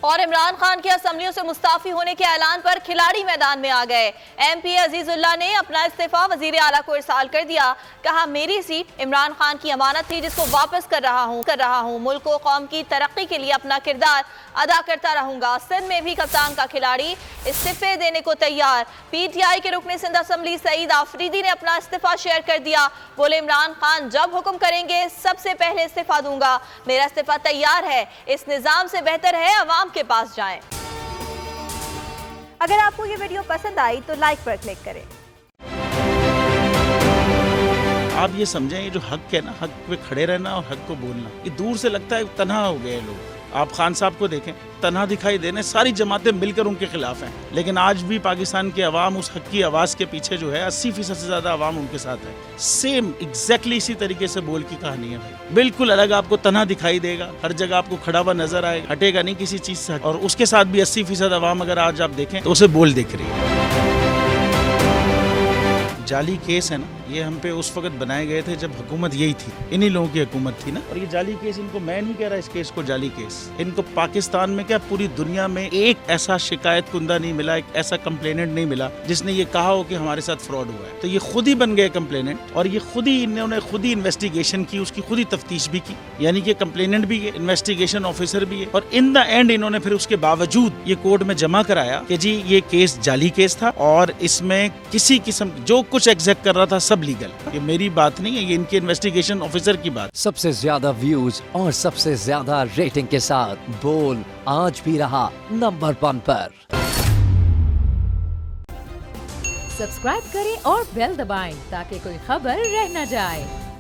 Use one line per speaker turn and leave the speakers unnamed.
اور عمران خان کے اسمبلیوں سے مستعفی ہونے کے اعلان پر کھلاڑی میدان میں آ گئے۔ ایم پی عزیز اللہ نے اپنا استعفیٰ وزیر اعلیٰ کو ارسال کر دیا۔ کہا میری سیٹ عمران خان کی امانت تھی جس کو واپس کر رہا ہوں۔ ملک و قوم کی ترقی کے لیے اپنا کردار ادا کرتا رہوں گا۔ سندھ میں بھی کپتان کا کھلاڑی استعفے دینے کو تیار۔ پی ٹی آئی کے رکن سندھ اسمبلی سعید آفریدی نے اپنا استعفیٰ شیئر کر دیا۔ بولے عمران خان جب حکم کریں گے سب سے پہلے استعفیٰ دوں گا۔ میرا استعفیٰ تیار ہے۔ اس نظام سے بہتر ہے عوام کے پاس جائیں۔ اگر آپ کو یہ ویڈیو پسند آئی تو لائک پر کلک کریں۔
آپ یہ سمجھیں یہ جو حق ہے نا، حق پہ کھڑے رہنا اور حق کو بولنا، یہ دور سے لگتا ہے تنہا ہو گئے لوگ۔ آپ خان صاحب کو دیکھیں، تنہا دکھائی دینے، ساری جماعتیں مل کر ان کے خلاف ہیں، لیکن آج بھی پاکستان کے عوام اس حق کی آواز کے پیچھے جو ہے 80% سے زیادہ عوام ان کے ساتھ ہے۔ سیم ایگزیکٹلی اسی طریقے سے بول کی کہانی ہے بھائی، بالکل الگ آپ کو تنہا دکھائی دے گا، ہر جگہ آپ کو کھڑا ہوا نظر آئے گا، ہٹے گا نہیں کسی چیز سے، اور اس کے ساتھ بھی 80% عوام اگر آج آپ دیکھیں تو اسے بول دیکھ رہی ہے۔ جعلی کیس ہے نا، یہ ہم پہ اس وقت بنائے گئے تھے جب حکومت یہی تھی، انہی لوگوں کی حکومت تھی نا، اور یہ جعلی کیس ان کو، میں نہیں کہہ رہا اس کیس کو جعلی کیس، ان کو پاکستان میں کیا پوری دنیا میں ایک ایسا شکایت کنندہ نہیں ملا، ایک ایسا کمپلیننٹ نہیں ملا جس نے یہ کہا ہو کہ ہمارے ساتھ فراڈ ہوا ہے۔ تو یہ خود ہی بن گئے کمپلیننٹ، اور یہ خود ہی انہوں نے خود ہی انویسٹیگیشن کی، اس کی خود ہی تفتیش بھی کی، یعنی کہ کمپلیننٹ بھی ہے، انویسٹیگیشن آفیسر بھی ہے، اور ان دا اینڈ انہوں نے پھر اس کے باوجود یہ کورٹ میں جمع کرایا کہ جی یہ کیس جعلی کیس تھا، اور اس میں کسی قسم جو کچھ ایگزیکٹ کر رہا تھا سب لیگل۔ یہ میری بات نہیں ہے، یہ ان کے انویسٹیگیشن آفیسر کی بات۔
سب سے زیادہ ویوز اور سب سے زیادہ ریٹنگ کے ساتھ بول آج بھی رہا نمبر 1 پر۔
سبسکرائب کریں اور بیل دبائیں تاکہ کوئی خبر رہ نہ جائے۔